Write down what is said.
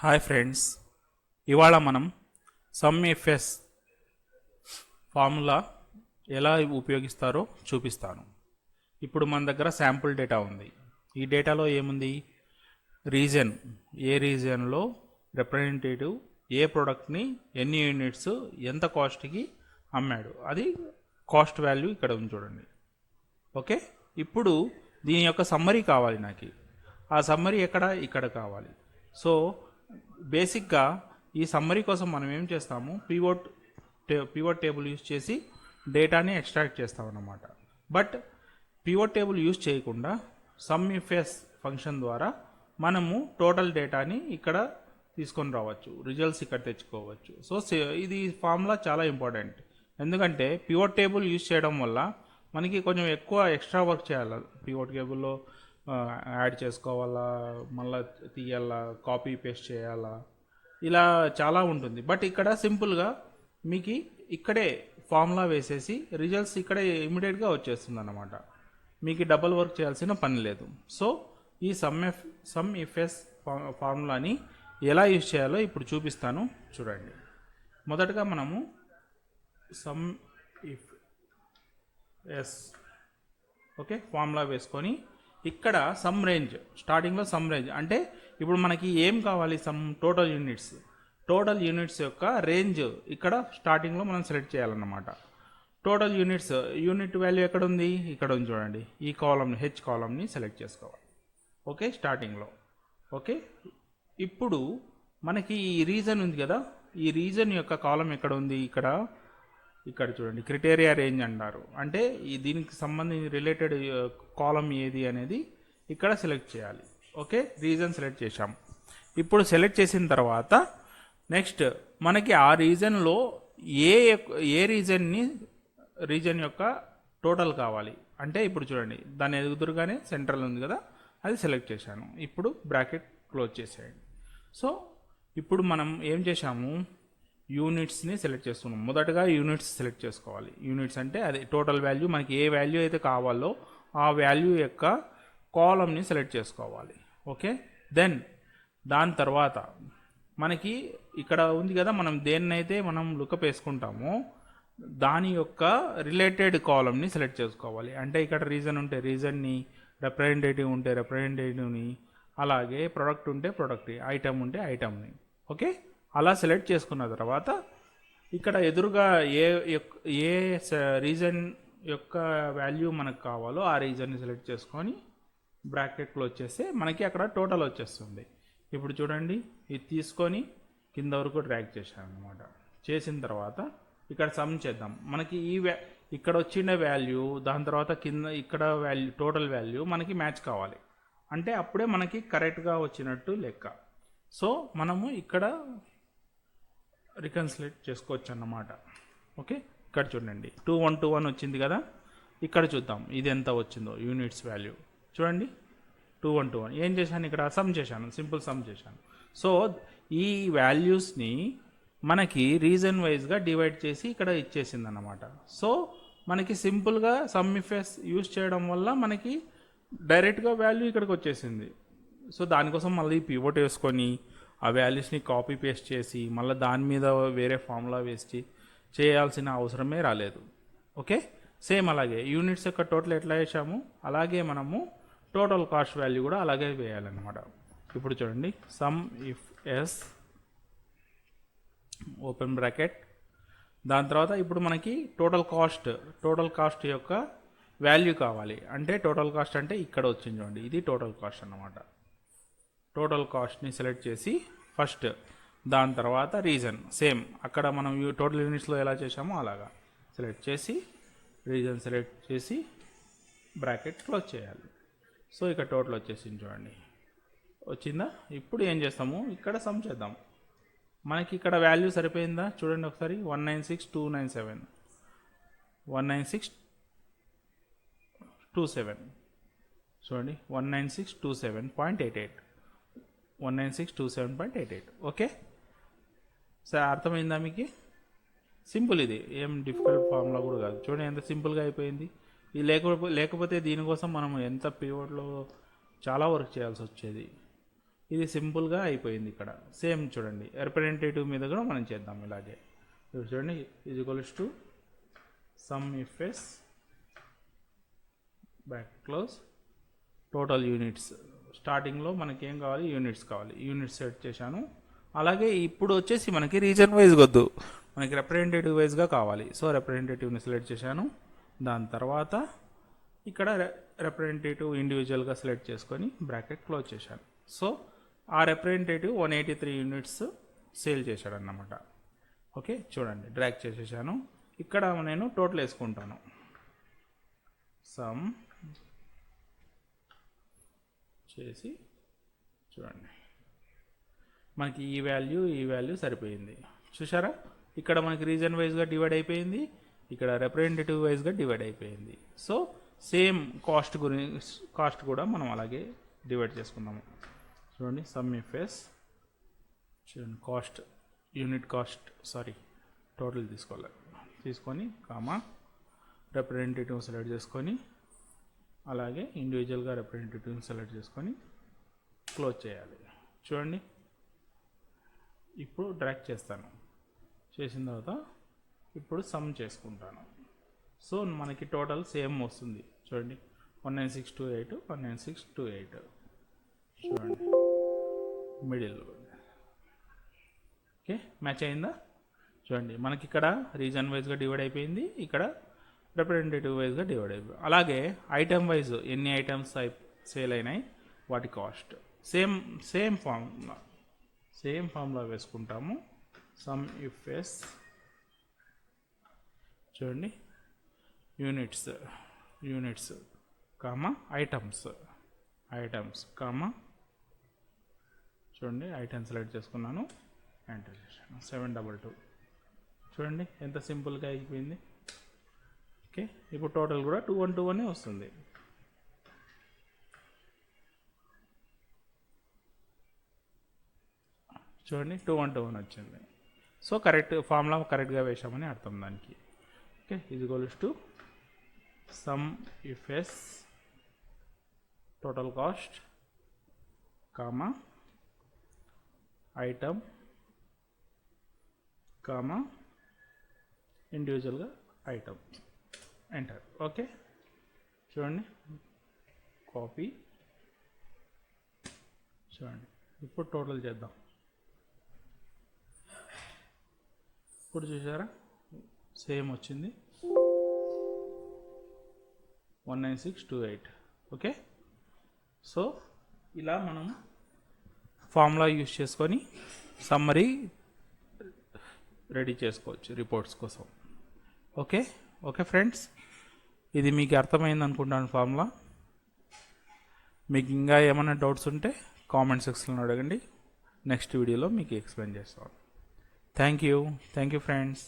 Hi friends, ఇవాళ మనం some FS formula ఎలా ఉపయోగిస్తారో చూపిస్తాను. ఇప్పుడు మన దగ్గర శాంపుల్ డేటా ఉంది. ఈ డేటాలో ఏముంది? రీజన్, ఏ రీజన్లో రిప్రజెంటేటివ్ ఏ ప్రోడక్ట్ని ఎన్ని యూనిట్స్ ఎంత కాస్ట్కి అమ్మాడు, అది కాస్ట్ వాల్యూ ఇక్కడ ఉంది చూడండి. ఓకే, ఇప్పుడు దీని యొక్క సమ్మరీ కావాలి నాకు. ఆ సమ్మరీ ఇక్కడ కావాలి. సో బేసిక్గా ఈ సమ్మరీ కోసం మనం ఏం చేస్తాము, పివోట్ టేబుల్ యూజ్ చేసి డేటాని ఎక్స్ట్రాక్ట్ చేస్తామన్నమాట. బట్ పివోట్ టేబుల్ యూజ్ చేయకుండా సమ్ ఇఫ్ఎస్ ఫంక్షన్ ద్వారా మనము టోటల్ డేటాని ఇక్కడ తీసుకొని రావచ్చు, రిజల్ట్స్ ఇక్కడ తెచ్చుకోవచ్చు. సో ఇది ఫార్ములా చాలా ఇంపార్టెంట్. ఎందుకంటే పివోట్ టేబుల్ యూజ్ చేయడం వల్ల మనకి కొంచెం ఎక్కువ ఎక్స్ట్రా వర్క్ చేయాలి. పివోట్ టేబుల్లో యాడ్ చేసుకోవాలా, మళ్ళీ తీయాలా, కాపీ పేస్ట్ చేయాలా, ఇలా చాలా ఉంటుంది. బట్ ఇక్కడ సింపుల్గా మీకు ఇక్కడే ఫార్ములా వేసేసి రిజల్ట్స్ ఇక్కడే ఇమీడియట్గా వచ్చేస్తుంది అన్నమాట. మీకు డబల్ వర్క్ చేయాల్సిన పని లేదు. సో ఈ సమ్ ఇఫ్ఎస్ ఫార్ములాని ఎలా యూజ్ చేయాలో ఇప్పుడు చూపిస్తాను, చూడండి. మొదటగా మనము sumifs okay formula వేసుకొని ఇక్కడ సమ్ రేంజ్, స్టార్టింగ్లో సమ్ రేంజ్ అంటే ఇప్పుడు మనకి ఏం కావాలి, సమ్ టోటల్ యూనిట్స్ యొక్క రేంజ్ ఇక్కడ స్టార్టింగ్లో మనం సెలెక్ట్ చేయాలన్నమాట. టోటల్ యూనిట్ వాల్యూ ఎక్కడ ఉంది, ఇక్కడ ఉంది చూడండి. ఈ కాలమ్ని, హెచ్ కాలమ్ని సెలెక్ట్ చేసుకోవాలి. ఓకే, స్టార్టింగ్లో. ఓకే, ఇప్పుడు మనకి ఈ రీజన్ ఉంది కదా, ఈ రీజన్ యొక్క కాలం ఎక్కడ ఉంది, ఇక్కడ చూడండి. క్రైటీరియా రేంజ్ అంటారు. అంటే దీనికి సంబంధించి రిలేటెడ్ కాలం ఏది అనేది ఇక్కడ సెలెక్ట్ చేయాలి. ఓకే, రీజన్ సెలెక్ట్ చేసాం. ఇప్పుడు సెలెక్ట్ చేసిన తర్వాత నెక్స్ట్ మనకి ఆ రీజన్లో ఏ రీజన్ యొక్క టోటల్ కావాలి అంటే ఇప్పుడు చూడండి, దాని ఎదురుగానే సెంట్రల్ ఉంది కదా, అది సెలెక్ట్ చేశాను. ఇప్పుడు బ్రాకెట్ క్లోజ్ చేసేయండి. సో ఇప్పుడు మనం ఏం చేశాము, యూనిట్స్ని సెలెక్ట్ చేసుకున్నాం. మొదటగా యూనిట్స్ సెలెక్ట్ చేసుకోవాలి. యూనిట్స్ అంటే అది టోటల్ వాల్యూ, మనకి ఏ వాల్యూ అయితే కావాలో ఆ వాల్యూ యొక్క కాలమ్ని సెలెక్ట్ చేసుకోవాలి. ఓకే, దెన్ దాని తర్వాత మనకి ఇక్కడ ఉంది కదా, మనం దేన్నైతే మనం లుకప్ వేసుకుంటామో దాని యొక్క రిలేటెడ్ కాలమ్ని సెలెక్ట్ చేసుకోవాలి. అంటే ఇక్కడ రీజన్ ఉంటే రీజన్ని, రిప్రజెంటేటివ్ ఉంటే రిప్రజెంటేటివ్ని, అలాగే ప్రొడక్ట్ ఉంటే ప్రొడక్ట్, ఐటమ్ ఉంటే ఐటమ్ని. ఓకే, అలా సెలెక్ట్ చేసుకున్న తర్వాత ఇక్కడ ఎదురుగా ఏ రీజన్ యొక్క వాల్యూ మనకు కావాలో ఆ రీజన్ని సెలెక్ట్ చేసుకొని బ్రాకెట్లో వచ్చేస్తే మనకి అక్కడ టోటల్ వచ్చేస్తుంది. ఇప్పుడు చూడండి, ఇది తీసుకొని కింద వరకు డ్రాగ్ చేశాను అనమాట. చేసిన తర్వాత ఇక్కడ సమ్ చేద్దాం. మనకి ఇక్కడ వచ్చిన వాల్యూ, దాని తర్వాత కింద ఇక్కడ వాల్యూ, టోటల్ వాల్యూ మనకి మ్యాచ్ కావాలి. అంటే అప్పుడే మనకి కరెక్ట్గా వచ్చినట్టు లెక్క. సో మనము ఇక్కడ రికన్సిలేట్ చేసుకోవచ్చు అన్నమాట. ఓకే, ఇక్కడ చూడండి 2121 వచ్చింది కదా. ఇక్కడ చూద్దాం ఇది ఎంత వచ్చిందో యూనిట్స్ వాల్యూ. చూడండి 2121. ఏం చేశాను, ఇక్కడ సమ్ చేశాను, సింపుల్ సమ్ చేశాను. సో ఈ వాల్యూస్ని మనకి రీజన్ వైజ్గా డివైడ్ చేసి ఇక్కడ ఇచ్చేసింది అన్నమాట. సో మనకి సింపుల్గా సమ్ ఇఫ్ఎస్ యూజ్ చేయడం వల్ల మనకి డైరెక్ట్గా వాల్యూ ఇక్కడికి వచ్చేసింది. సో దానికోసం మళ్ళీ పివోట్ వేసుకొని ఆ వాల్యూస్ని కాపీ పేస్ట్ చేసి మళ్ళీ దాని మీద వేరే ఫార్ములా వేసి చేయాల్సిన అవసరమే రాలేదు. ఓకే, సేమ్ అలాగే యూనిట్స్ యొక్క టోటల్ ఎట్లా వేసాము అలాగే మనము టోటల్ కాస్ట్ వాల్యూ కూడా అలాగే వేయాలన్నమాట. ఇప్పుడు చూడండి, sumifs open bracket, దాని తర్వాత ఇప్పుడు మనకి టోటల్ కాస్ట్ యొక్క వాల్యూ కావాలి. అంటే టోటల్ కాస్ట్ అంటే ఇక్కడ వచ్చింది చూడండి, ఇది టోటల్ కాస్ట్ అన్నమాట. టోటల్ కాస్ట్ని సెలెక్ట్ చేసి ఫస్ట్, దాని తర్వాత రీజన్, సేమ్ అక్కడ మనం టోటల్ యూనిట్స్లో ఎలా చేసామో అలాగా సెలెక్ట్ చేసి రీజన్ సెలెక్ట్ చేసి బ్రాకెట్ క్లోజ్ చేయాలి. సో ఇక్కడ టోటల్ వచ్చేసింది చూడండి, వచ్చిందా. ఇప్పుడు ఏం చేస్తాము, ఇక్కడ సమ్ చేద్దాం. మనకి ఇక్కడ వాల్యూ సరిపోయిందా చూడండి ఒకసారి, 196,297 196,297 చూడండి, 196,297.88 196,297.88. ఓకే, సరే అర్థమైందా మీకు? సింపుల్, ఇది ఏం డిఫికల్ట్ ఫార్ములా కూడా కాదు. చూడండి ఎంత సింపుల్గా అయిపోయింది. ఇది లేకపోతే దీనికోసం మనం ఎంత పివోట్లో చాలా వర్క్ చేయాల్సి వచ్చేది. ఇది సింపుల్గా అయిపోయింది. ఇక్కడ సేమ్ చూడండి, రిప్రజెంటేటివ్ మీద కూడా మనం చేద్దాం ఇలాగే. చూడండి is equals to sumifs back close total units. స్టార్టింగ్లో మనకి ఏం కావాలి, యూనిట్స్ కావాలి, యూనిట్స్ సెట్ చేశాను. అలాగే ఇప్పుడు వచ్చేసి మనకి రీజన్ వైజ్ వద్దు, మనకి రిప్రజెంటేటివ్ వైజ్గా కావాలి. సో రిప్రజెంటేటివ్ని సెలెక్ట్ చేశాను. దాని తర్వాత ఇక్కడ రిప్రజెంటేటివ్ ఇండివిజువల్గా సెలెక్ట్ చేసుకొని బ్రాకెట్ క్లోజ్ చేశాను. సో ఆ రిప్రజెంటేటివ్ 183 యూనిట్స్ సేల్ చేశాడు అన్నమాట. ఓకే చూడండి, డ్రాగ్ చేసేసాను. ఇక్కడ నేను టోటల్ వేసుకుంటాను. సమ్ చేసి చూడండి, మనకి ఈ వాల్యూ సరిపోయింది. చూసారా, ఇక్కడ మనకి రీజన్ వైజ్గా డివైడ్ అయిపోయింది, ఇక్కడ రిప్రజెంటేటివ్ వైజ్గా డివైడ్ అయిపోయింది. సో సేమ్ కాస్ట్ కూడా మనం అలాగే డివైడ్ చేసుకున్నాము. చూడండి సమ్ ఇఫ్ ఎస్ చూడండి, కాస్ట్ యూనిట్ కాస్ట్ టోటల్ తీసుకొని కామా రిప్రజెంటేటివ్ సెలెక్ట్ చేసుకొని అలాగే ఇండివిజువల్గా రిప్రజెంటేటివ్ని సెలెక్ట్ చేసుకొని క్లోజ్ చేయాలి. చూడండి ఇప్పుడు డ్రాగ్ చేస్తాను. చేసిన తర్వాత ఇప్పుడు సమ్ చేసుకుంటాను. సో మనకి టోటల్ సేమ్ వస్తుంది. చూడండి 19628 19628 చూడండి మిడిల్. ఓకే మ్యాచ్ అయిందా? చూడండి మనకి ఇక్కడ రీజన్ వైజ్గా డివైడ్ అయిపోయింది, ఇక్కడ రిప్రజెంటేటివ్ వైజ్గా డివైడ్ అయిపోయింది. అలాగే ఐటమ్ వైజ్ ఎన్ని ఐటమ్స్ సేల్ అయినాయి వాటి కాస్ట్ సేమ్ ఫార్ములా వేసుకుంటాము. సమ్ ఇఫ్ ఎస్ చూడండి యూనిట్స్ కామా ఐటమ్స్ కామా చూడండి ఐటమ్ సెలెక్ట్ చేసుకున్నాను, ఎంటర్ చేశాను 722. చూడండి ఎంత సింపుల్గా అయిపోయింది. ఓకే ఇప్పుడు టోటల్ కూడా 2121 వస్తుంది. చూడండి 2121 వచ్చింది. సో ఫార్ములా కరెక్ట్గా వేసామని అర్థం దానికి. Okay is equals to sumifs total cost comma item comma ఇండివిజువల్గా ఐటమ్, ఎంటర్. ఓకే చూడండి కాపీ. చూడండి ఇప్పుడు టోటల్ చేద్దాం. ఇప్పుడు చూసారా సేమ్ వచ్చింది 19628. ఓకే సో ఇలా మనం ఫార్ములా యూజ్ చేసుకొని సమ్మరీ రెడీ చేసుకోవచ్చు రిపోర్ట్స్ కోసం. ఓకే ఫ్రెండ్స్, ఇది మీకు అర్థమైంది అనుకుంటాను ఫార్ములా. మీకు ఇంకా ఏమైనా డౌట్స్ ఉంటే కామెంట్ సెక్షన్లో అడగండి, నెక్స్ట్ వీడియోలో మీకు ఎక్స్ప్లెయిన్ చేస్తాను. Thank you friends.